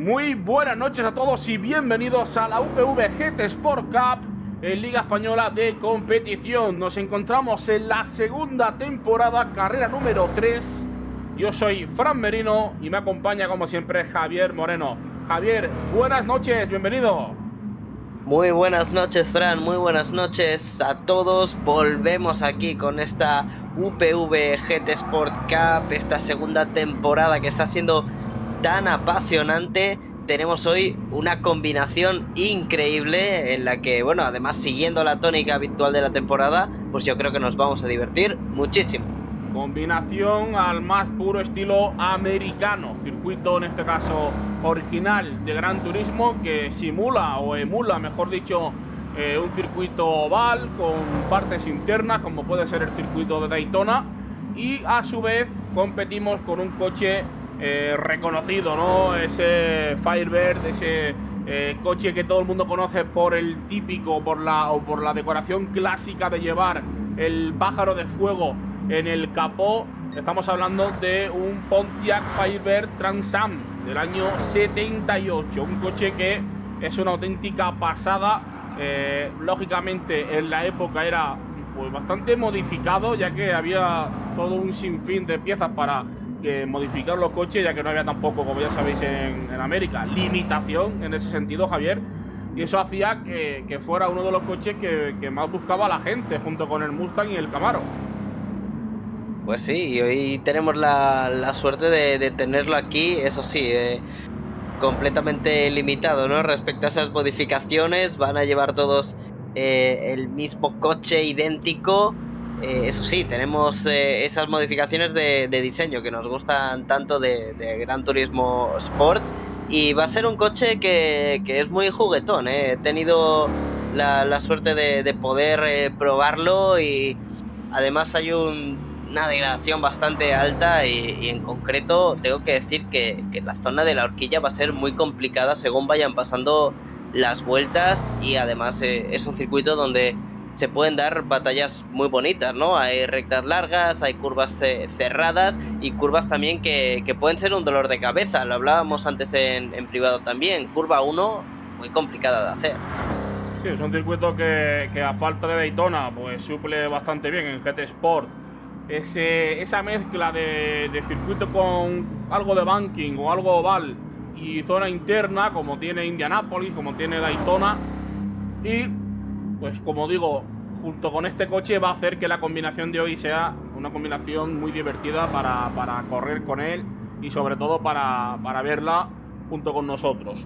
Muy buenas noches a todos y bienvenidos a la UPV GT Sport Cup en Liga Española de Competición. Nos encontramos en la segunda temporada, carrera número 3. Yo soy Fran Merino y me acompaña como siempre Javier Moreno. Javier, buenas noches, bienvenido. Muy buenas noches, Fran, muy buenas noches a todos. Volvemos aquí con esta UPV GT Sport Cup, esta segunda temporada que está siendo tan apasionante. Tenemos hoy una combinación increíble en la que, bueno, además siguiendo la tónica habitual de la temporada, pues yo creo que nos vamos a divertir muchísimo. Combinación al más puro estilo americano, circuito en este caso original de Gran Turismo que simula o emula, mejor dicho, un circuito oval con partes internas como puede ser el circuito de Daytona, y a su vez competimos con un coche reconocido, ¿no? Ese Firebird, ese coche que todo el mundo conoce por el típico, por la decoración clásica de llevar el pájaro de fuego en el capó. Estamos hablando de un Pontiac Firebird Trans Am del año 78, un coche que es una auténtica pasada. Lógicamente en la época era pues bastante modificado, ya que había todo un sinfín de piezas para modificar los coches, ya que no había tampoco, como ya sabéis, en América, limitación en ese sentido, Javier. Y eso hacía que fuera uno de los coches que más buscaba la gente, junto con el Mustang y el Camaro. Pues sí, y hoy tenemos la suerte de tenerlo aquí, eso sí, completamente limitado, ¿no? Respecto a esas modificaciones, van a llevar todos el mismo coche idéntico. Eso sí, tenemos esas modificaciones de diseño que nos gustan tanto de Gran Turismo Sport. Y va a ser un coche que es muy juguetón, ¿eh? He tenido la suerte de poder probarlo y además hay una degradación bastante alta y en concreto tengo que decir que la zona de la horquilla va a ser muy complicada según vayan pasando las vueltas y además es un circuito donde se pueden dar batallas muy bonitas, ¿no? Hay rectas largas, hay curvas cerradas y curvas también que pueden ser un dolor de cabeza. Lo hablábamos antes en privado también. Curva 1, muy complicada de hacer. Sí, es un circuito que a falta de Daytona pues suple bastante bien en GT Sport. Esa mezcla de circuito con algo de banking o algo oval y zona interna, como tiene Indianápolis, como tiene Daytona. Y pues como digo, junto con este coche va a hacer que la combinación de hoy sea una combinación muy divertida para correr con él y sobre todo para verla junto con nosotros.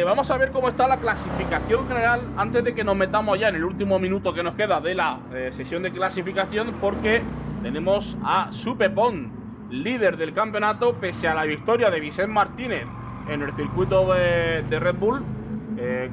Vamos a ver cómo está la clasificación general antes de que nos metamos ya en el último minuto que nos queda de la sesión de clasificación, porque tenemos a Supepon, líder del campeonato, pese a la victoria de Vicent Martínez en el circuito de Red Bull.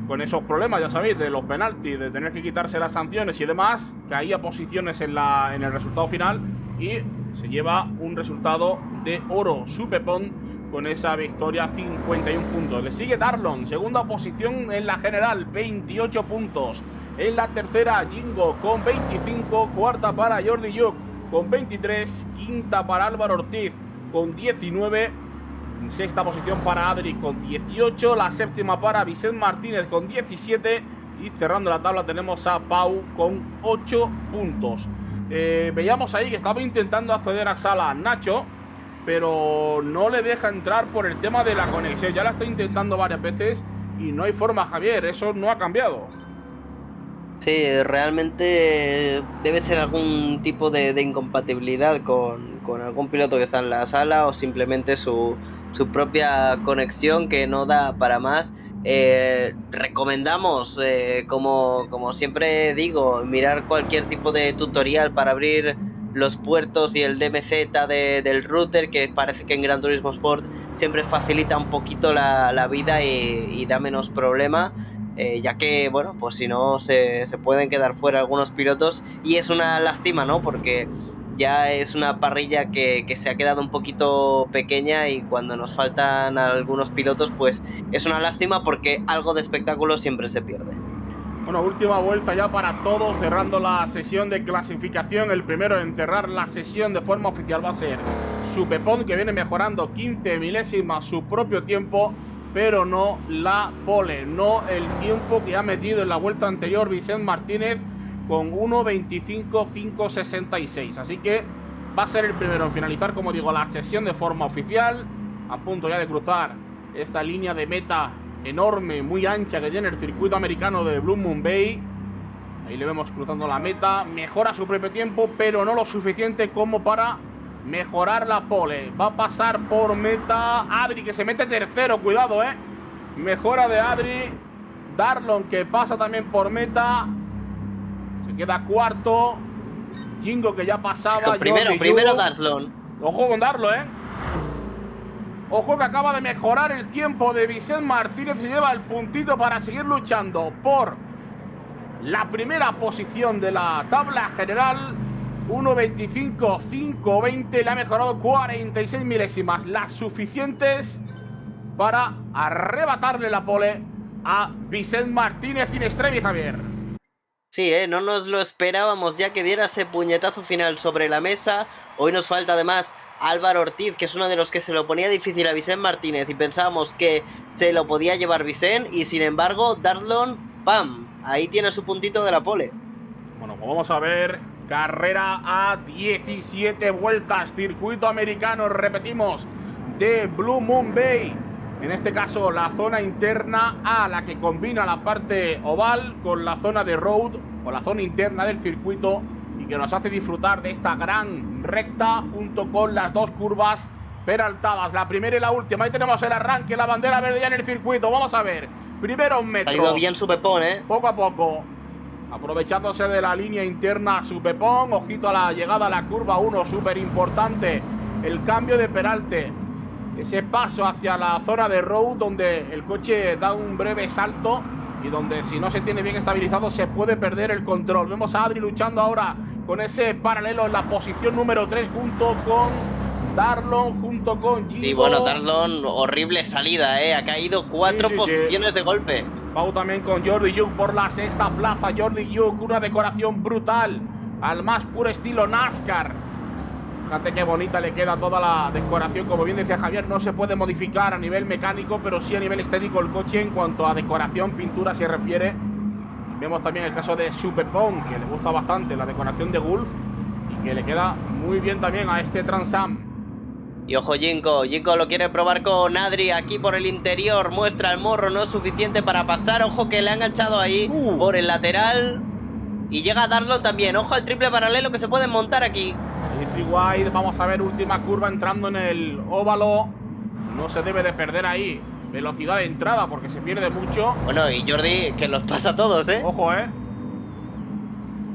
Con esos problemas, ya sabéis, de los penaltis, de tener que quitarse las sanciones y demás, caía posiciones en el resultado final y se lleva un resultado de oro Supepon con esa victoria, 51 puntos. Le sigue Darlon, segunda posición en la general, 28 puntos. En la tercera, Jingo con 25, cuarta para Jordi Lluc con 23, quinta para Álvaro Ortiz con 19, sexta posición para Adri con 18, la séptima para Vicent Martínez con 17 y cerrando la tabla tenemos a Pau con 8 puntos. Veíamos ahí que estaba intentando acceder a sala Nacho, pero no le deja entrar por el tema de la conexión. Ya la está intentando varias veces y no hay forma, Javier, eso no ha cambiado. Sí, realmente debe ser algún tipo de incompatibilidad con algún piloto que está en la sala o simplemente su propia conexión que no da para más. Recomendamos, como siempre digo, mirar cualquier tipo de tutorial para abrir los puertos y el DMZ del router, que parece que en Gran Turismo Sport siempre facilita un poquito la vida y da menos problema. Ya que, bueno, pues si no se pueden quedar fuera algunos pilotos y es una lástima, ¿no? Porque ya es una parrilla que se ha quedado un poquito pequeña y cuando nos faltan algunos pilotos, pues es una lástima porque algo de espectáculo siempre se pierde. Bueno, última vuelta ya para todos, cerrando la sesión de clasificación. El primero en cerrar la sesión de forma oficial va a ser Supepon, que viene mejorando 15 milésimas su propio tiempo. pero no la pole, no el tiempo que ha metido en la vuelta anterior Vicent Martínez con 1:25.566. Así que va a ser el primero en finalizar, como digo, la sesión de forma oficial, a punto ya de cruzar esta línea de meta enorme, muy ancha que tiene el circuito americano de Blue Moon Bay. Ahí le vemos cruzando la meta, mejora su propio tiempo, pero no lo suficiente como para mejorar la pole. Va a pasar por meta Adri, que se mete tercero, cuidado, mejora de Adri. Darlon, que pasa también por meta, se queda cuarto. Jingo, que ya pasaba. Primero Darlon. Ojo con Darlon, ojo, que acaba de mejorar el tiempo de Vicent Martínez. Se lleva el puntito para seguir luchando por la primera posición de la tabla general. 1:25.520. Le ha mejorado 46 milésimas, las suficientes para arrebatarle la pole a Vicent Martínez Finestrevi, Javier. Sí, no nos lo esperábamos ya que diera ese puñetazo final sobre la mesa. Hoy nos falta además Álvaro Ortiz, que es uno de los que se lo ponía difícil a Vicent Martínez y pensábamos que se lo podía llevar Vicent, y sin embargo Darlon, ¡pam!, ahí tiene su puntito de la pole. Bueno, pues vamos a ver. Carrera a 17 vueltas, circuito americano, repetimos, de Blue Moon Bay. En este caso la zona interna A, la que combina la parte oval con la zona de road, o la zona interna del circuito, y que nos hace disfrutar de esta gran recta junto con las dos curvas peraltadas, la primera y la última. Ahí tenemos el arranque, la bandera verde ya en el circuito. Vamos a ver, primero metro. Ha ido bien su Pepón, poco a poco, aprovechándose de la línea interna su Pepón. Ojito a la llegada a la curva 1, súper importante el cambio de peralte, ese paso hacia la zona de road donde el coche da un breve salto y donde, si no se tiene bien estabilizado, se puede perder el control. Vemos a Adri luchando ahora con ese paralelo en la posición número 3 junto con Darlon, junto con Gino. Y bueno, Darlon, horrible salida, ha caído 4 posiciones de golpe. Pau también con Jordi Yuk por la sexta plaza. Jordi Yuk, una decoración brutal al más puro estilo NASCAR. Fíjate qué bonita le queda toda la decoración. Como bien decía Javier, no se puede modificar a nivel mecánico, pero sí a nivel estético el coche en cuanto a decoración, pintura se refiere. Vemos también el caso de Supepon, que le gusta bastante la decoración de Gulf y que le queda muy bien también a este Trans Am. Y ojo, Jinko lo quiere probar con Adri aquí por el interior, muestra el morro, no es suficiente para pasar. Ojo que le ha enganchado ahí por el lateral y llega a darlo también. Ojo al triple paralelo que se pueden montar aquí. Wide, vamos a ver, última curva entrando en el óvalo. No se debe de perder ahí velocidad de entrada porque se pierde mucho. Bueno, y Jordi, que los pasa a todos, Ojo,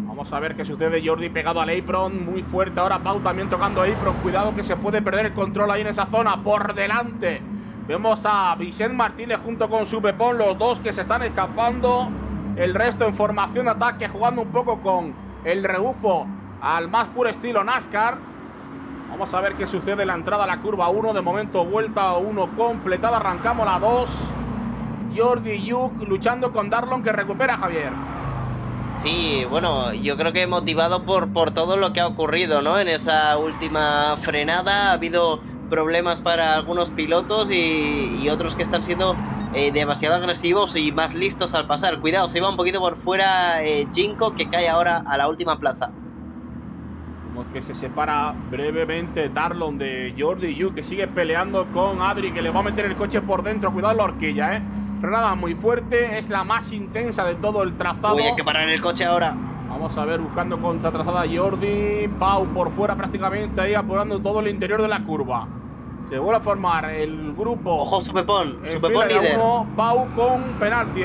Vamos a ver qué sucede. Jordi pegado al apron, muy fuerte. Ahora Pau también tocando apron. Cuidado que se puede perder el control ahí en esa zona. Por delante vemos a Vicent Martínez junto con su Pepón, los dos que se están escapando. El resto en formación de ataque, jugando un poco con el rebufo al más puro estilo NASCAR. Vamos a ver qué sucede en la entrada a la curva 1. De momento vuelta 1 completada, arrancamos la 2. Jordi Yuk luchando con Darlon, que recupera, Javier. Sí, bueno, yo creo que motivado por todo lo que ha ocurrido, ¿no? En esa última frenada ha habido problemas para algunos pilotos y otros que están siendo demasiado agresivos y más listos al pasar. Cuidado, se iba un poquito por fuera Jinko, que cae ahora a la última plaza. Como que se separa brevemente Darlon de Jordi Yuk, que sigue peleando con Adri, que le va a meter el coche por dentro. Cuidado la horquilla, Frenada muy fuerte, es la más intensa de todo el trazado. Uy, hay que parar el coche ahora. Vamos a ver, buscando contratrazada Jordi. Pau por fuera prácticamente, ahí apurando todo el interior de la curva. Se vuelve a formar el grupo. Ojo, Supepón líder. Pau con penalti,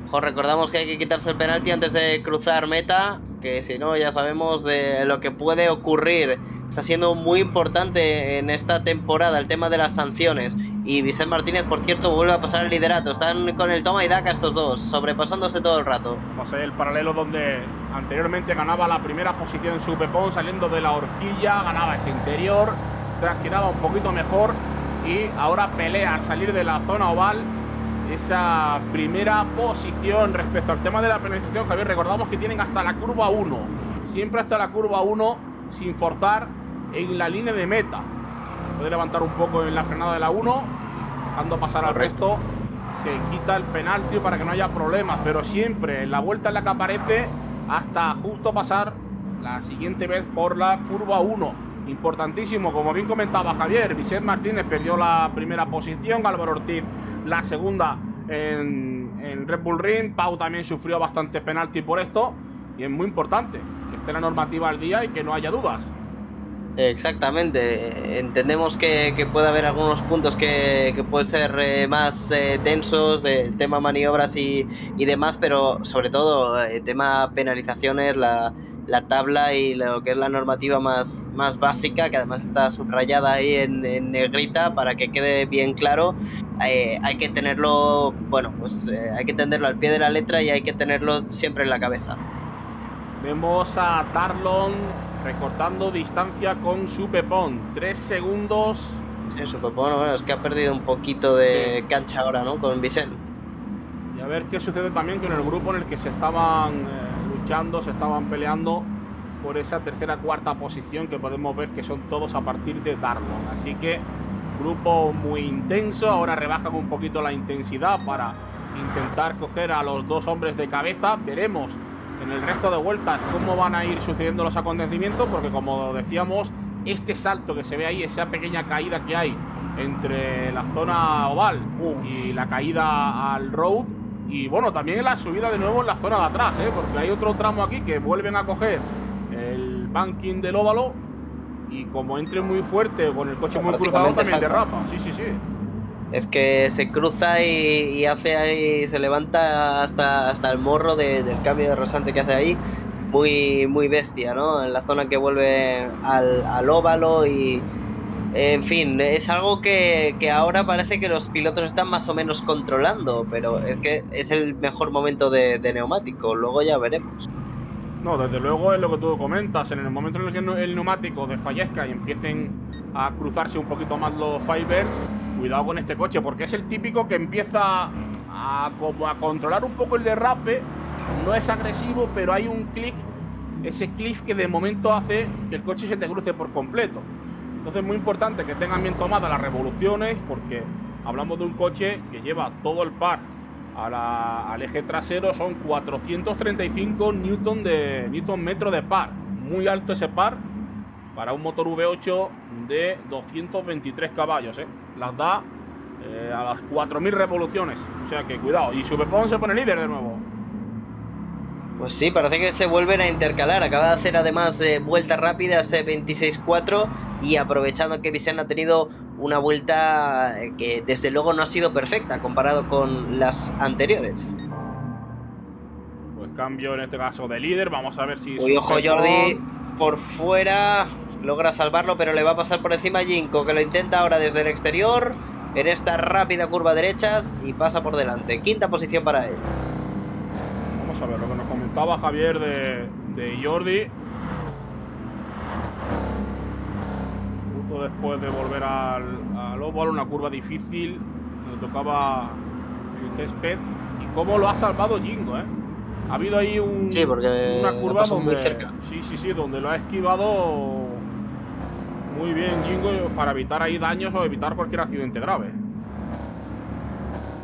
Ojo, recordamos que hay que quitarse el penalti antes de cruzar meta, que si no ya sabemos de lo que puede ocurrir. Está siendo muy importante en esta temporada el tema de las sanciones. Y Vicent Martínez, por cierto, vuelve a pasar el liderato. Están con el toma y daca estos dos, sobrepasándose todo el rato. Vamos a ver el paralelo donde anteriormente ganaba la primera posición su Pepón, saliendo de la horquilla, ganaba ese interior, traccionaba un poquito mejor y ahora pelea al salir de la zona oval esa primera posición. Respecto al tema de la penalización, Javier, recordamos que tienen hasta la curva 1, siempre hasta la curva 1 sin forzar en la línea de meta. puede levantar un poco en la frenada de la 1, dejando pasar al resto. Se quita el penalti para que no haya problemas, pero siempre en la vuelta en la que aparece hasta justo pasar la siguiente vez por la curva 1. Importantísimo, como bien comentaba Javier, Vicente Martínez perdió la primera posición, Álvaro Ortiz la segunda en Red Bull Ring. Pau también sufrió bastante penalti por esto, y es muy importante que esté la normativa al día y que no haya dudas. Exactamente, entendemos que puede haber algunos puntos que pueden ser más tensos del tema maniobras y demás, pero sobre todo el tema penalizaciones, la tabla y lo que es la normativa más básica, que además está subrayada ahí en negrita para que quede bien claro, hay que tenerlo, bueno, pues hay que tenerlo al pie de la letra y hay que tenerlo siempre en la cabeza. Vemos a Darlon recortando distancia con su Pepón. 3 segundos. Sí, bueno, es que ha perdido un poquito de cancha ahora, ¿no? Con Vicente. Y a ver qué sucede también con el grupo en el que se estaban luchando, se estaban peleando por esa tercera, cuarta posición, que podemos ver que son todos a partir de Darlon. Así que grupo muy intenso. Ahora rebajan un poquito la intensidad para intentar coger a los dos hombres de cabeza. Veremos en el resto de vueltas cómo van a ir sucediendo los acontecimientos, porque como decíamos, este salto que se ve ahí, esa pequeña caída que hay entre la zona oval y la caída al road, y bueno, también la subida de nuevo en la zona de atrás, porque hay otro tramo aquí que vuelven a coger el banking del óvalo, y como entre muy fuerte con el coche muy cruzado también derrapa. Sí. Es que se cruza y hace ahí, se levanta hasta el morro del cambio de rasante que hace ahí. Muy bestia, ¿no? En la zona que vuelve al óvalo y... En fin, es algo que ahora parece que los pilotos están más o menos controlando, pero es que es el mejor momento de neumático, luego ya veremos. No, desde luego es lo que tú comentas. En el momento en el que el neumático desfallezca y empiecen a cruzarse un poquito más los Fiber, cuidado con este coche, porque es el típico que empieza como a controlar un poco el derrape. No es agresivo, pero hay un clic, ese clic que de momento hace que el coche se te cruce por completo. Entonces es muy importante que tengan bien tomadas las revoluciones, porque hablamos de un coche que lleva todo el par al eje trasero. Son 435 newton metro de par, muy alto ese par para un motor V8 de 223 caballos, las da a las 4000 revoluciones, o sea que cuidado. Y su Pepón se pone líder de nuevo. Pues sí, parece que se vuelven a intercalar. Acaba de hacer además vuelta rápida ese 26.4 y aprovechando que Vicente ha tenido una vuelta que desde luego no ha sido perfecta comparado con las anteriores. Pues cambio en este caso de líder. Vamos a ver si... Uy, ojo, Jordi por fuera, logra salvarlo, pero le va a pasar por encima a Jinko, que lo intenta ahora desde el exterior en esta rápida curva derechas y pasa por delante. Quinta posición para él. Vamos a ver lo que nos comentaba Javier de Jordi. Justo después de volver al óvalo, una curva difícil, le tocaba el césped. Y cómo lo ha salvado Jinko, Ha habido ahí una curva donde, muy cerca. Sí, donde lo ha esquivado muy bien Jinko para evitar ahí daños o evitar cualquier accidente grave.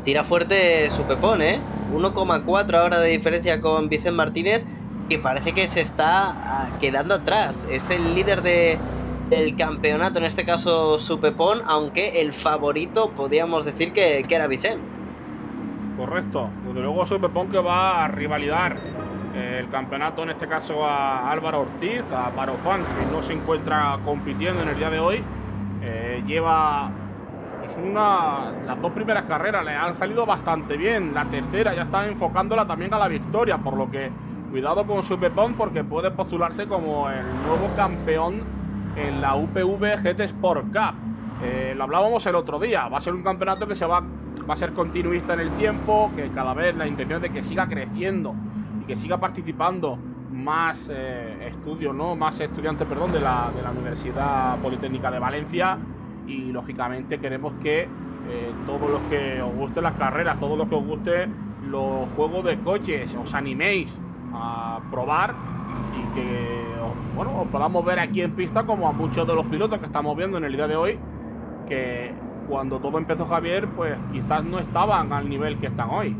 Tira fuerte su Pepón, 1,4 ahora de diferencia con Vicente Martínez, que parece que se está quedando atrás. Es el líder del campeonato, en este caso su Pepón, aunque el favorito podríamos decir que era Vicente. Correcto, desde luego su Pepón, que va a rivalidar el campeonato, en este caso a Álvaro Ortiz, a Barofán, que no se encuentra compitiendo en el día de hoy. Lleva pues las dos primeras carreras le han salido bastante bien. La tercera ya está enfocándola también a la victoria, por lo que cuidado con su Pepón, porque puede postularse como el nuevo campeón en la UPV GT Sport Cup. Lo hablábamos el otro día, va a ser un campeonato que va a ser continuista en el tiempo, que cada vez la intención es de que siga creciendo y que siga participando más más estudiantes, de la Universidad Politécnica de Valencia. Y lógicamente queremos que todos los que os gusten las carreras, todos los que os gusten los juegos de coches, os animéis a probar y que os podamos ver aquí en pista, como a muchos de los pilotos que estamos viendo en el día de hoy, que cuando todo empezó Javier, pues quizás no estaban al nivel que están hoy.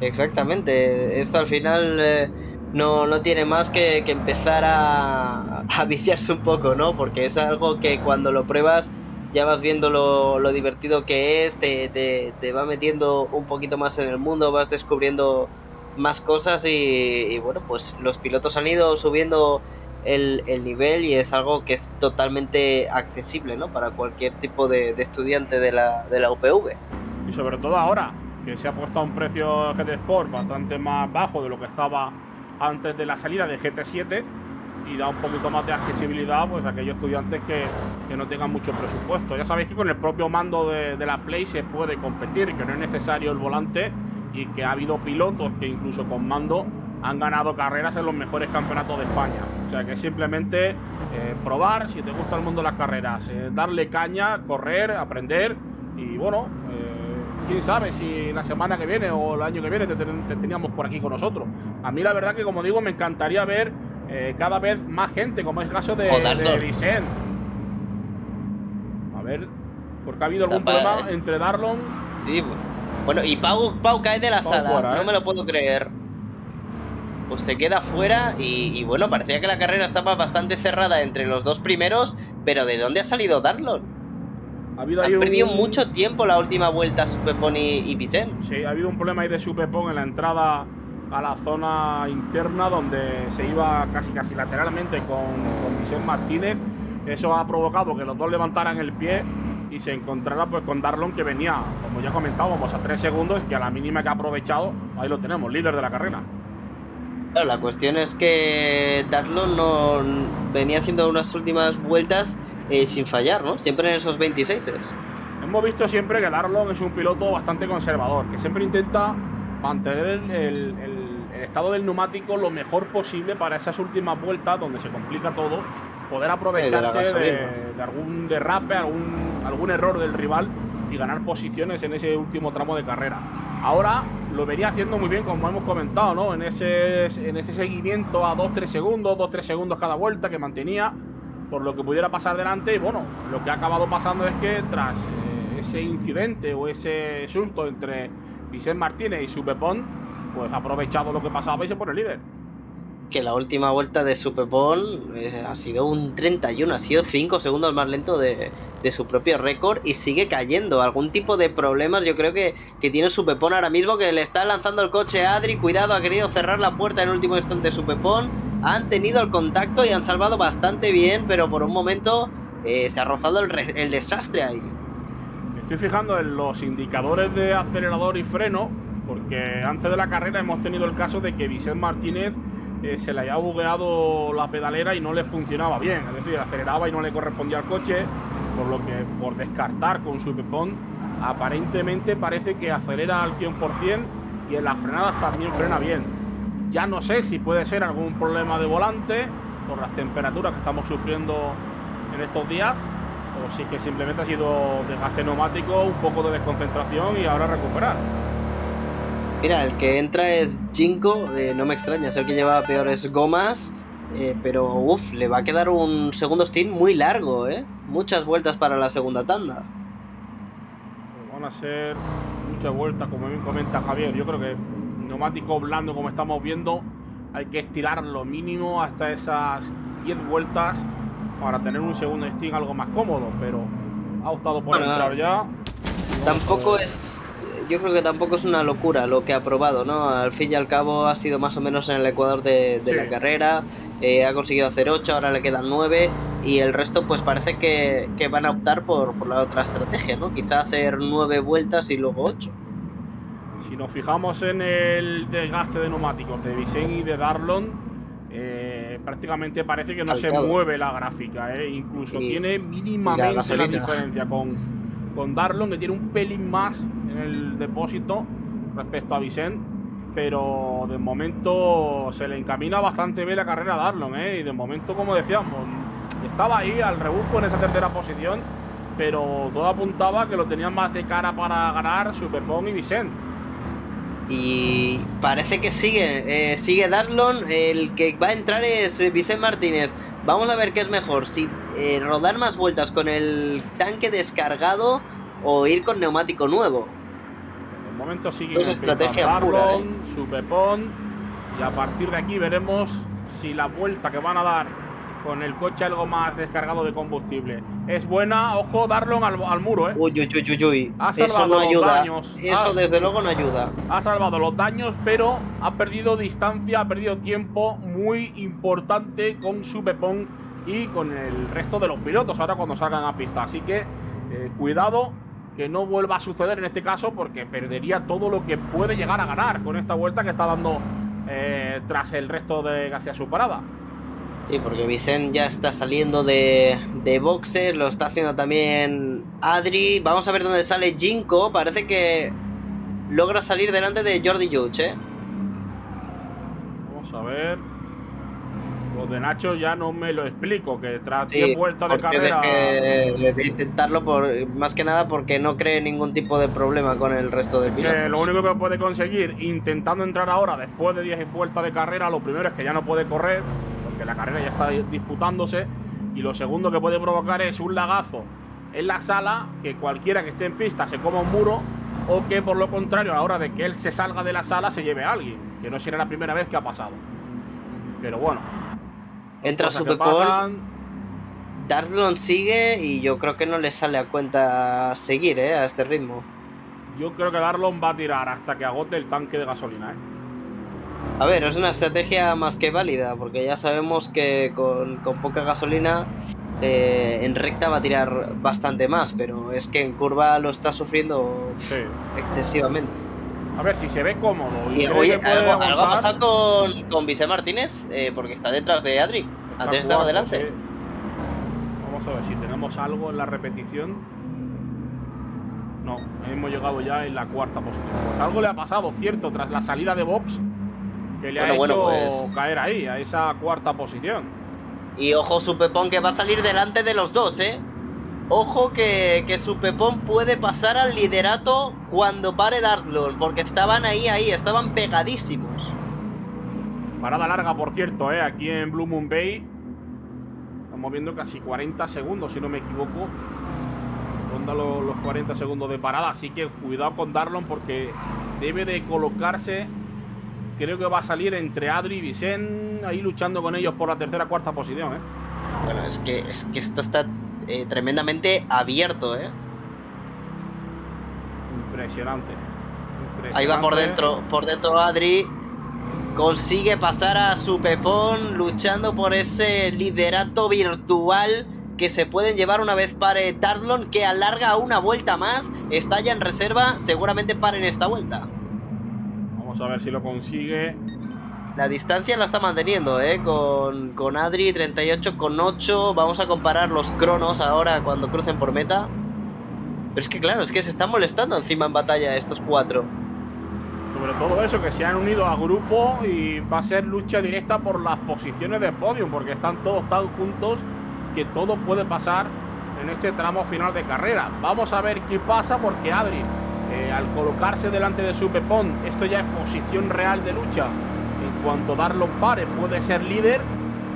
Exactamente, esto al final no tiene más que empezar a viciarse un poco, ¿no? Porque es algo que cuando lo pruebas ya vas viendo lo divertido que es, te va metiendo un poquito más en el mundo, vas descubriendo más cosas y bueno, pues los pilotos han ido subiendo el nivel y es algo que es totalmente accesible, ¿no? Para cualquier tipo de estudiante de la UPV. Y sobre todo ahora, que se ha puesto a un precio GT Sport bastante más bajo de lo que estaba antes de la salida de GT7 y da un poquito más de accesibilidad pues a aquellos estudiantes que no tengan mucho presupuesto. Ya sabéis que con el propio mando de la Play se puede competir, que no es necesario el volante y que ha habido pilotos que incluso con mando han ganado carreras en los mejores campeonatos de España. O sea que simplemente probar, si te gusta el mundo de las carreras, darle caña, correr, aprender y bueno, quién sabe si la semana que viene o el año que viene te teníamos por aquí con nosotros. A mí la verdad que, como digo, me encantaría ver cada vez más gente, como es el caso de Vicent. A ver, porque ha habido algún problema entre Darlon. Sí, bueno, y Pau cae de la sala, fuera, no me lo puedo creer. Pues se queda fuera y bueno, parecía que la carrera estaba bastante cerrada entre los dos primeros, pero ¿de dónde ha salido Darlon? Han perdido mucho tiempo la última vuelta Supepón y Vicent. Sí, ha habido un problema ahí de Supepón en la entrada a la zona interna donde se iba casi lateralmente con Vicent Martínez. Eso ha provocado que los dos levantaran el pie y se encontrara pues con Darlon, que venía, como ya comentábamos, a 3 segundos, que a la mínima que ha aprovechado, ahí lo tenemos, líder de la carrera. Claro, la cuestión es que Darlon no venía haciendo unas últimas vueltas sin fallar, ¿no? Siempre en esos 26. Hemos visto siempre que Darlon es un piloto bastante conservador, que siempre intenta mantener el estado del neumático lo mejor posible para esas últimas vueltas donde se complica todo, poder aprovecharse de algún derrape, algún error del rival y ganar posiciones en ese último tramo de carrera. Ahora lo vería haciendo muy bien, como hemos comentado, ¿no? En ese seguimiento a 2-3 segundos cada vuelta que mantenía, por lo que pudiera pasar delante. Y bueno, lo que ha acabado pasando es que tras ese incidente o ese susto entre Vicent Martínez y Supepón, pues ha aprovechado lo que pasaba y se pone líder. Que la última vuelta de Supepón ha sido un 31, ha sido 5 segundos más lento de su propio récord y sigue cayendo. Algún tipo de problemas yo creo que tiene Supepón ahora mismo, que le está lanzando el coche a Adri. Cuidado, ha querido cerrar la puerta en el último instante Supepón. Han tenido el contacto y han salvado bastante bien, pero por un momento se ha rozado el desastre ahí. Me estoy fijando en los indicadores de acelerador y freno, porque antes de la carrera hemos tenido el caso de que Vicent Martínez se le había bugueado la pedalera y no le funcionaba bien, es decir, aceleraba y no le correspondía al coche, por lo que, por descartar con Supepón, aparentemente parece que acelera al 100% y en las frenadas también frena bien. Ya no sé si puede ser algún problema de volante por las temperaturas que estamos sufriendo en estos días, o si es que simplemente ha sido desgaste neumático, un poco de desconcentración y ahora recuperar. Mira, el que entra es Jinko, no me extraña, es el que lleva peores gomas, pero le va a quedar un segundo stint muy largo, muchas vueltas para la segunda tanda. Pues van a ser muchas vueltas, como bien comenta Javier. Yo creo que neumático blando, como estamos viendo, hay que estirar lo mínimo hasta esas 10 vueltas para tener un segundo stint algo más cómodo, pero ha optado por entrar ya. Tampoco es... Yo creo que tampoco es una locura lo que ha probado, ¿no? Al fin y al cabo ha sido más o menos en el ecuador de la carrera, ha conseguido hacer 8, ahora le quedan 9 y el resto pues parece que van a optar por la otra estrategia, ¿no? Quizá hacer 9 vueltas y luego 8. Si nos fijamos en el desgaste de neumáticos de Vicent y de Darlon, prácticamente parece que no se mueve la gráfica, incluso tiene mínimamente la diferencia con Darlon, que tiene un pelín más en el depósito respecto a Vicent, pero de momento se le encamina bastante bien la carrera a Darlon, y de momento, como decíamos, estaba ahí al rebufo en esa tercera posición, pero todo apuntaba que lo tenían más de cara para ganar Supepón y Vicent. Y parece que sigue Darlon, el que va a entrar es Vicent Martínez. Vamos a ver qué es mejor, si rodar más vueltas con el tanque descargado o ir con neumático nuevo. De momento siguen Es estrategia pura, Darlon, Supepón, y a partir de aquí veremos si la vuelta que van a dar con el coche algo más descargado de combustible es buena. Ojo, Darlon al muro, ¿eh? Uy, uy, uy, uy, uy. Ha Eso salvado no los ayuda. daños. Eso desde luego no ayuda. Ha salvado los daños, pero ha perdido distancia, ha perdido tiempo muy importante con Supepón y con el resto de los pilotos ahora cuando salgan a pista. Así que cuidado que no vuelva a suceder en este caso, porque perdería todo lo que puede llegar a ganar con esta vuelta que está dando tras el resto de hacia su parada. Sí, porque Vicent ya está saliendo de boxes, lo está haciendo también Adri. Vamos a ver dónde sale Jinko. Parece que logra salir delante de Jordi Yuch, ¿eh? Vamos a ver. Lo de Nacho ya no me lo explico, que tras 10 vueltas de carrera... Deje de intentarlo, más que nada porque no cree ningún tipo de problema con el resto del piloto. Lo único que puede conseguir intentando entrar ahora después de 10 vueltas de carrera, lo primero es que ya no puede correr, porque la carrera ya está disputándose, y lo segundo que puede provocar es un lagazo en la sala, que cualquiera que esté en pista se coma un muro, o que por lo contrario a la hora de que él se salga de la sala se lleve a alguien, que no será la primera vez que ha pasado. Pero bueno, entra Supepón, Darlon sigue y yo creo que no le sale a cuenta seguir, a este ritmo. Yo creo que Darlon va a tirar hasta que agote el tanque de gasolina, A ver, es una estrategia más que válida, porque ya sabemos que con poca gasolina en recta va a tirar bastante más, pero es que en curva lo está sufriendo excesivamente. A ver si se ve cómodo. Y oye, algo ha pasado con Vicent Martínez, porque está detrás de Adri. Antes estaba delante. Sí. Vamos a ver si tenemos algo en la repetición. No, hemos llegado ya en la cuarta posición. Pues algo le ha pasado, cierto, tras la salida de box, que le ha hecho caer ahí, a esa cuarta posición. Y ojo, Supepón, que va a salir delante de los dos, Ojo que Supepón puede pasar al liderato cuando pare Darlon, porque estaban ahí, estaban pegadísimos. Parada larga, por cierto, aquí en Blue Moon Bay. Estamos viendo casi 40 segundos, si no me equivoco. Ronda los 40 segundos de parada, así que cuidado con Darlon, porque debe de colocarse. Creo que va a salir entre Adri y Vicent, ahí luchando con ellos por la tercera, cuarta posición, Bueno, es que esto está tremendamente abierto, Impresionante. Ahí va por dentro Adri. Consigue pasar a Supepón, luchando por ese liderato virtual que se pueden llevar una vez pare Darlon, que alarga una vuelta más. Está ya en reserva, seguramente paren esta vuelta. Vamos a ver si lo consigue. La distancia la está manteniendo, con Adri 38,8. Vamos a comparar los cronos ahora cuando crucen por meta. Pero es que claro, es que se están molestando encima en batalla estos cuatro. Sobre todo eso, que se han unido a grupo y va a ser lucha directa por las posiciones de podium, porque están todos tan juntos que todo puede pasar en este tramo final de carrera. Vamos a ver qué pasa, porque Adri, al colocarse delante de Supepón, esto ya es posición real de lucha. En cuanto Darlon pare, puede ser líder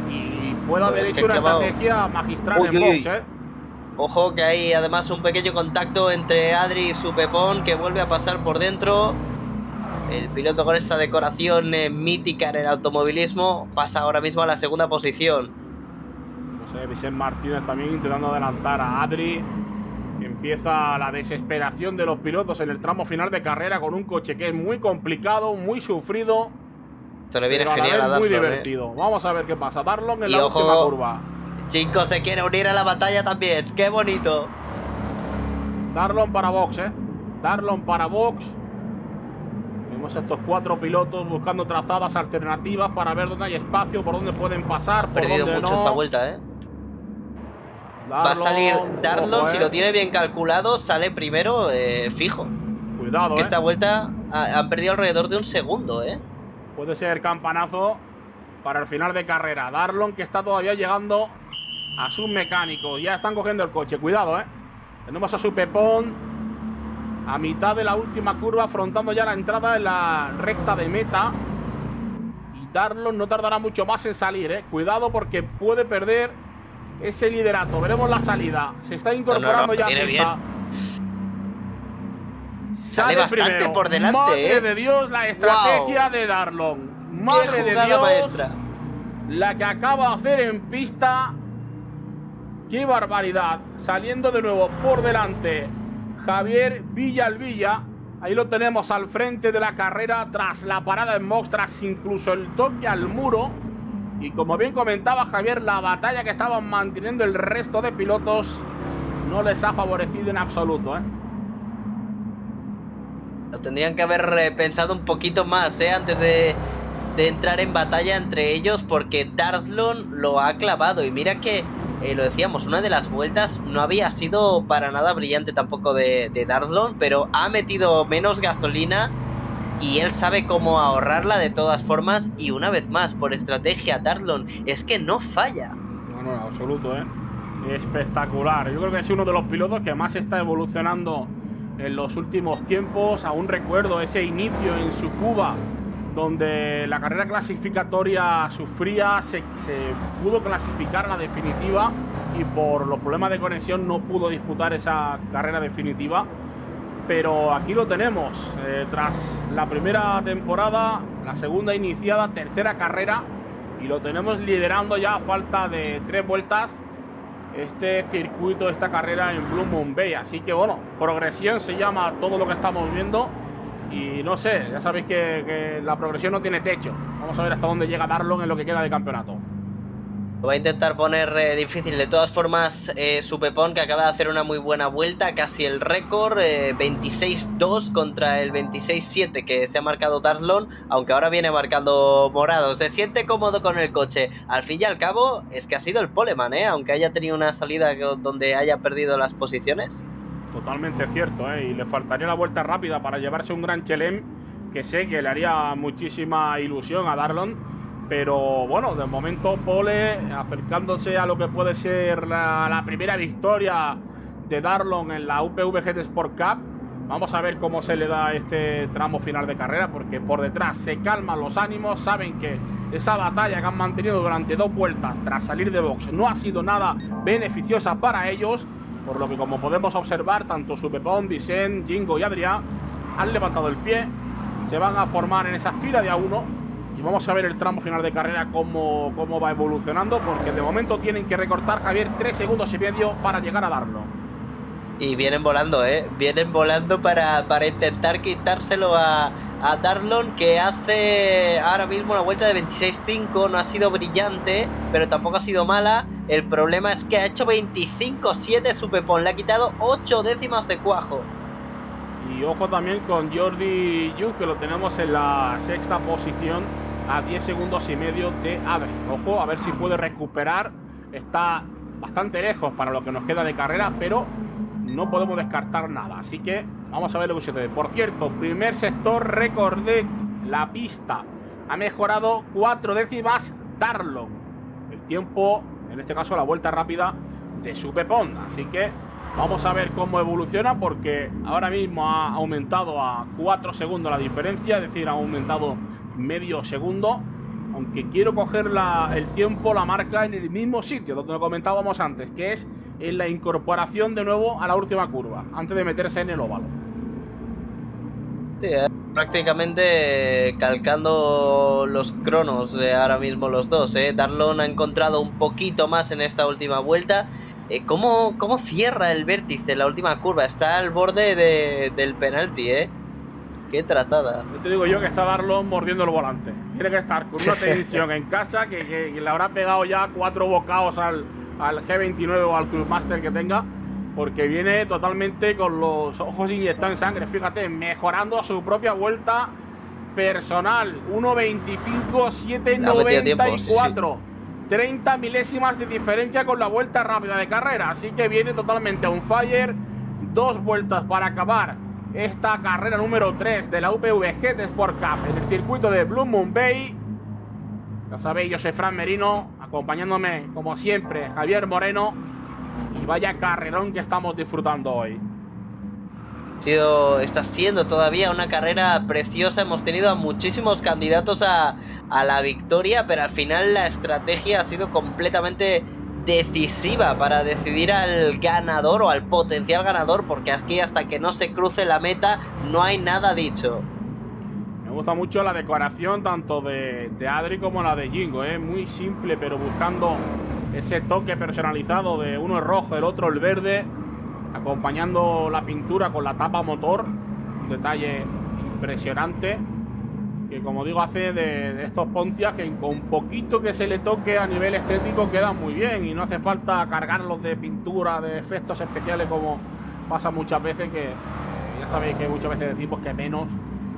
y puede haber hecho una estrategia magistral en box, Ojo que hay además un pequeño contacto entre Adri y Supepón, que vuelve a pasar por dentro. El piloto con esta decoración mítica en el automovilismo pasa ahora mismo a la segunda posición. Vicent Martínez también intentando adelantar a Adri. Empieza la desesperación de los pilotos en el tramo final de carrera con un coche que es muy complicado, muy sufrido. Se le viene genial a Darlon, muy divertido. Vamos a ver qué pasa. Darlon en la última curva. Jinko se quiere unir a la batalla también. ¡Qué bonito! Darlon para box, Darlon para box. Vemos a estos cuatro pilotos buscando trazadas alternativas para ver dónde hay espacio, por dónde pueden pasar, por perdido dónde mucho no. Esta vuelta, Darlon, va a salir Darlon, si lo tiene bien calculado, sale primero fijo. Cuidado, que esta vuelta han perdido alrededor de un segundo, Puede ser campanazo para el final de carrera. Darlon, que está todavía llegando a sus mecánicos. Ya están cogiendo el coche. Cuidado, Tenemos a Supepón a mitad de la última curva, afrontando ya la entrada en la recta de meta. Y Darlon no tardará mucho más en salir, Cuidado, porque puede perder ese liderato. Veremos la salida. Se está incorporando ya tiene pista. bien. Sale bastante primero. por delante, Madre de Dios, la estrategia Wow. de Darlon. Madre ¡Qué de jugada Dios, maestra! la que acaba de hacer en pista. ¡Qué barbaridad! Saliendo de nuevo por delante Javier Villalvilla. Ahí lo tenemos al frente de la carrera tras la parada en Mox, tras incluso el toque al muro. Y como bien comentaba Javier, la batalla que estaban manteniendo el resto de pilotos no les ha favorecido en absoluto, ¿eh? Lo tendrían que haber pensado un poquito más, antes de entrar en batalla entre ellos, porque Darlon lo ha clavado. Y mira que, lo decíamos, una de las vueltas no había sido para nada brillante tampoco de Darlon, pero ha metido menos gasolina y él sabe cómo ahorrarla de todas formas. Y una vez más, por estrategia, Darlon es que no falla. No, en absoluto, ¿eh? Espectacular. Yo creo que es uno de los pilotos que más está evolucionando en los últimos tiempos. Aún recuerdo ese inicio en su Cuba, donde la carrera clasificatoria sufría, se pudo clasificar a la definitiva y por los problemas de conexión no pudo disputar esa carrera definitiva. Pero aquí lo tenemos, tras la primera temporada, la segunda iniciada, tercera carrera, y lo tenemos liderando ya a falta de 3 vueltas este circuito, esta carrera en Blue Moon Bay. Así que bueno, progresión se llama todo lo que estamos viendo. Y no sé, ya sabéis que la progresión no tiene techo. Vamos a ver hasta dónde llega Darlon en lo que queda de campeonato. Lo va a intentar poner difícil. De todas formas, su Pepón, que acaba de hacer una muy buena vuelta, casi el récord, 26-2 contra el 26-7 que se ha marcado Darlon, aunque ahora viene marcando morado. Se siente cómodo con el coche. Al fin y al cabo, es que ha sido el poleman, aunque haya tenido una salida donde haya perdido las posiciones. Totalmente cierto, y le faltaría la vuelta rápida para llevarse un gran chelem, que sé que le haría muchísima ilusión a Darlon. Pero bueno, de momento pole, acercándose a lo que puede ser la primera victoria de Darlon en la UPV GT Sport Cup. Vamos a ver cómo se le da este tramo final de carrera, porque por detrás se calman los ánimos. Saben que esa batalla que han mantenido durante 2 vueltas tras salir de box no ha sido nada beneficiosa para ellos, por lo que, como podemos observar, tanto Supepón, Vicent, Jingo y Adrián han levantado el pie, se van a formar en esa fila de A1. Y vamos a ver el tramo final de carrera cómo va evolucionando, porque de momento tienen que recortar, Javier, 3 segundos y medio para llegar a Darlon. Y vienen volando, vienen volando para intentar quitárselo a Darlon, que hace ahora mismo una vuelta de 26.5. No ha sido brillante, pero tampoco ha sido mala. El problema es que ha hecho 25.7 su Pepón, le ha quitado 8 décimas de cuajo. Y ojo también con Jordi Yu, que lo tenemos en la 6ª posición, a 10 segundos y medio de Adri. Ojo, a ver si puede recuperar. Está bastante lejos para lo que nos queda de carrera, pero no podemos descartar nada. Así que vamos a ver lo que sucede. Por cierto, primer sector, récord de la pista. Ha mejorado 4 décimas Darlon. El tiempo, en este caso la vuelta rápida de su Pepón. Así que vamos a ver cómo evoluciona, porque ahora mismo ha aumentado a 4 segundos la diferencia, es decir, ha aumentado medio segundo. Aunque quiero coger el tiempo, la marca en el mismo sitio donde lo comentábamos antes, que es en la incorporación de nuevo a la última curva, antes de meterse en el óvalo. Sí, prácticamente calcando los cronos de ahora mismo los dos. Darlon ha encontrado un poquito más en esta última vuelta. ¿Cómo cierra el vértice la última curva? Está al borde del penalti, Qué trazada. Yo te digo yo que está Darlon mordiendo el volante. Tiene que estar con una tensión en casa que le habrá pegado ya 4 bocados al G29 o al Clubmaster que tenga, porque viene totalmente con los ojos inyectados en sangre. Fíjate, mejorando su propia vuelta personal. 1.25.794. 30 milésimas de diferencia con la vuelta rápida de carrera. Así que viene totalmente on fire. 2 vueltas para acabar esta carrera número 3 de la UPV GT Sport Cup en el circuito de Blue Moon Bay. Ya sabéis, yo soy Fran Merino, acompañándome como siempre Javier Moreno. Y vaya carrerón que estamos disfrutando hoy. Está siendo todavía una carrera preciosa. Hemos tenido a muchísimos candidatos a la victoria, pero al final la estrategia ha sido completamente decisiva para decidir al ganador o al potencial ganador, porque aquí hasta que no se cruce la meta no hay nada dicho. Me gusta mucho la decoración tanto de Adri como la de Jingo, muy simple, pero buscando ese toque personalizado de uno el rojo, el otro el verde, acompañando la pintura con la tapa motor, un detalle impresionante que, como digo, hace de estos Pontiac que con poquito que se le toque a nivel estético quedan muy bien y no hace falta cargarlos de pintura, de efectos especiales como pasa muchas veces, que ya sabéis que muchas veces decimos que menos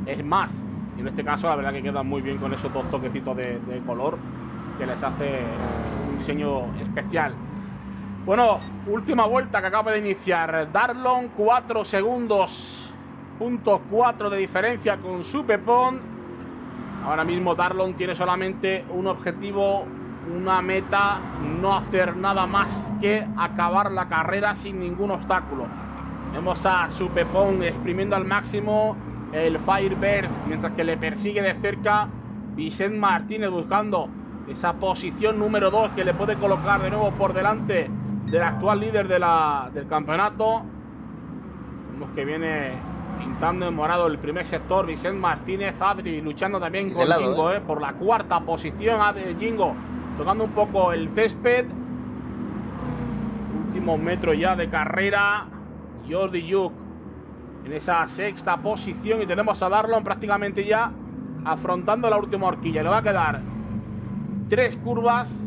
es más, y en este caso la verdad que quedan muy bien con esos dos toquecitos de color que les hace un diseño especial. Bueno, última vuelta que acaba de iniciar Darlon, 4 segundos, .4 de diferencia con Supepon. Ahora mismo Darlon tiene solamente un objetivo, una meta, no hacer nada más que acabar la carrera sin ningún obstáculo. Vemos a Supepon exprimiendo al máximo el Firebird, mientras que le persigue de cerca Vicent Martínez buscando esa posición número 2 que le puede colocar de nuevo por delante del actual líder del campeonato. Vemos que viene pintando en morado el primer sector Vicent Martínez. Adri luchando también con Jingo, por la cuarta posición. Jingo tocando un poco el césped. Último metro ya de carrera. Jordi Yuk en esa sexta posición y tenemos a Darlon prácticamente ya afrontando la última horquilla. Le va a quedar 3 curvas,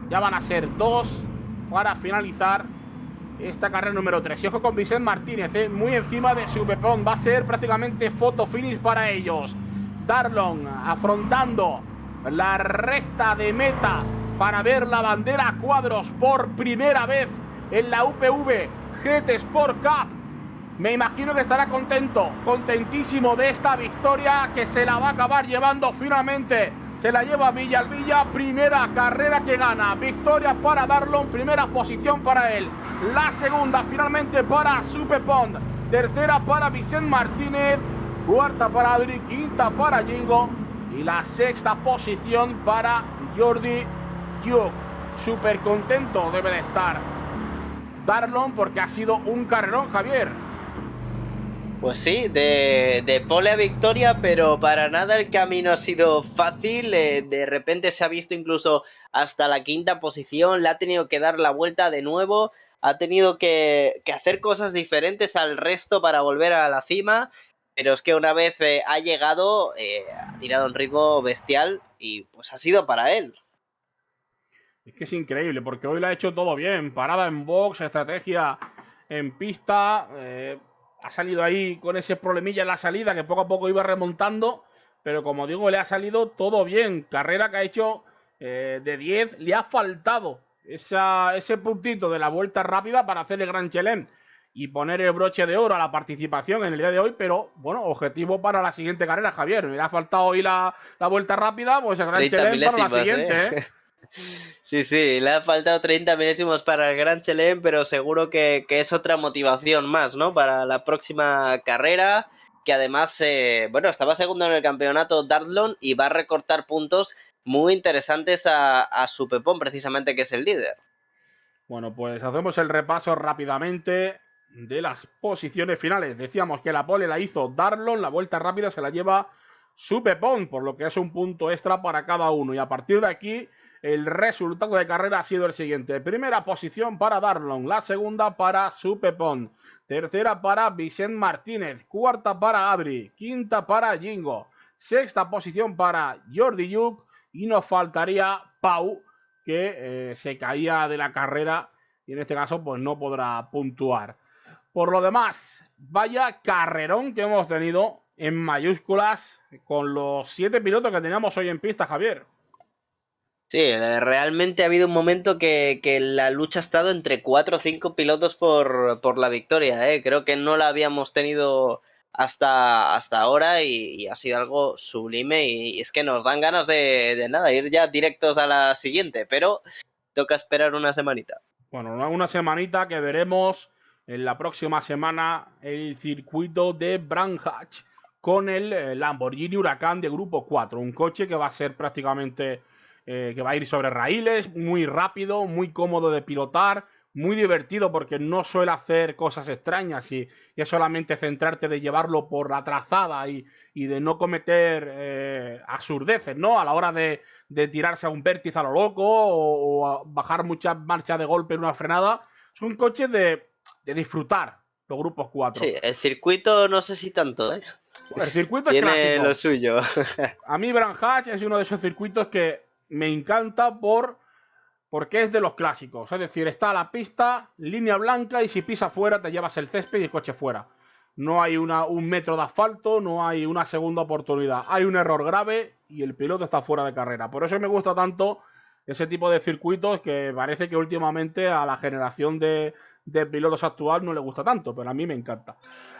ya van a ser 2 para finalizar esta carrera número 3. Y ojo con Vicent Martínez, muy encima de Supepon. Va a ser prácticamente foto finish para ellos. Darlon afrontando la recta de meta para ver la bandera a cuadros por primera vez en la UPV GT Sport Cup. Me imagino que estará contento, contentísimo de esta victoria que se la va a acabar llevando finalmente. Se la lleva Villalvilla, primera carrera que gana. Victoria para Darlon, primera posición para él. La segunda finalmente para Supepon. Tercera para Vicent Martínez. Cuarta para Adri, quinta para Jingo. Y la sexta posición para Jordi Yuk. Súper contento debe de estar Darlon porque ha sido un carrerón, Javier. Pues sí, de pole a victoria, pero para nada el camino ha sido fácil. De repente se ha visto incluso hasta la quinta posición, le ha tenido que dar la vuelta de nuevo, ha tenido que hacer cosas diferentes al resto para volver a la cima, pero es que una vez ha llegado, ha tirado un ritmo bestial y pues ha sido para él. Es que es increíble, porque hoy lo ha hecho todo bien, parada en box, estrategia en pista, ha salido ahí con ese problemilla en la salida que poco a poco iba remontando, pero como digo, le ha salido todo bien. Carrera que ha hecho de 10, le ha faltado ese puntito de la vuelta rápida para hacer el Gran Chelem y poner el broche de oro a la participación en el día de hoy, pero bueno, objetivo para la siguiente carrera, Javier. Le ha faltado hoy la vuelta rápida, pues el Gran Chelem para la siguiente, Sí, le ha faltado 30 milésimos para el Gran Chelem, pero seguro que es otra motivación más, ¿no? Para la próxima carrera, que además, bueno, estaba segundo en el campeonato Darlon y va a recortar puntos muy interesantes a Supepon, precisamente, que es el líder. Bueno, pues hacemos el repaso rápidamente de las posiciones finales. Decíamos que la pole la hizo Darlon, la vuelta rápida se la lleva Supepon, por lo que es un punto extra para cada uno. Y a partir de aquí, el resultado de carrera ha sido el siguiente. Primera posición para Darlon, la segunda para Supepon, tercera para Vicent Martínez, cuarta para Adri, quinta para Jingo, sexta posición para Jordi Yuk y nos faltaría Pau, que se caía de la carrera y en este caso pues no podrá puntuar. Por lo demás, vaya carrerón que hemos tenido en mayúsculas con los 7 pilotos que teníamos hoy en pista, Javier. Sí, realmente ha habido un momento que la lucha ha estado entre 4 o 5 pilotos por la victoria, ¿eh? Creo que no la habíamos tenido hasta ahora y ha sido algo sublime y es que nos dan ganas de nada, ir ya directos a la siguiente, pero toca esperar una semanita. Bueno, una semanita que veremos en la próxima semana el circuito de Branch con el Lamborghini Huracán de Grupo 4, un coche que va a ser prácticamente que va a ir sobre raíles, muy rápido, muy cómodo de pilotar, muy divertido porque no suele hacer cosas extrañas y es solamente centrarte de llevarlo por la trazada y de no cometer absurdeces, ¿no? A la hora de tirarse a un vértice a lo loco o a bajar muchas marchas de golpe en una frenada. Es un coche de disfrutar los grupos 4. Sí, el circuito no sé si tanto, ¿eh? El circuito es Tiene lo clásico. suyo. A mí Brands Hatch es uno de esos circuitos que me encanta porque es de los clásicos. Es decir, está la pista, línea blanca y si pisas fuera te llevas el césped y el coche fuera. No hay un metro de asfalto, no hay una segunda oportunidad. Hay un error grave y el piloto está fuera de carrera. Por eso me gusta tanto ese tipo de circuitos que parece que últimamente a la generación de pilotos actual no le gusta tanto, pero a mí me encanta.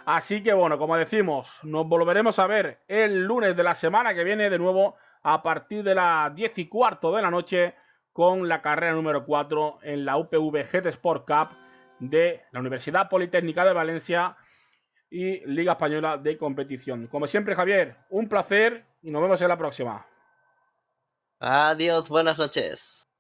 Así que bueno, como decimos, nos volveremos a ver el lunes de la semana que viene de nuevo a partir de las 10:15 de la noche con la carrera número 4 en la UPV GT Sport Cup de la Universidad Politécnica de Valencia y Liga Española de Competición. Como siempre, Javier, un placer y nos vemos en la próxima. Adiós, buenas noches.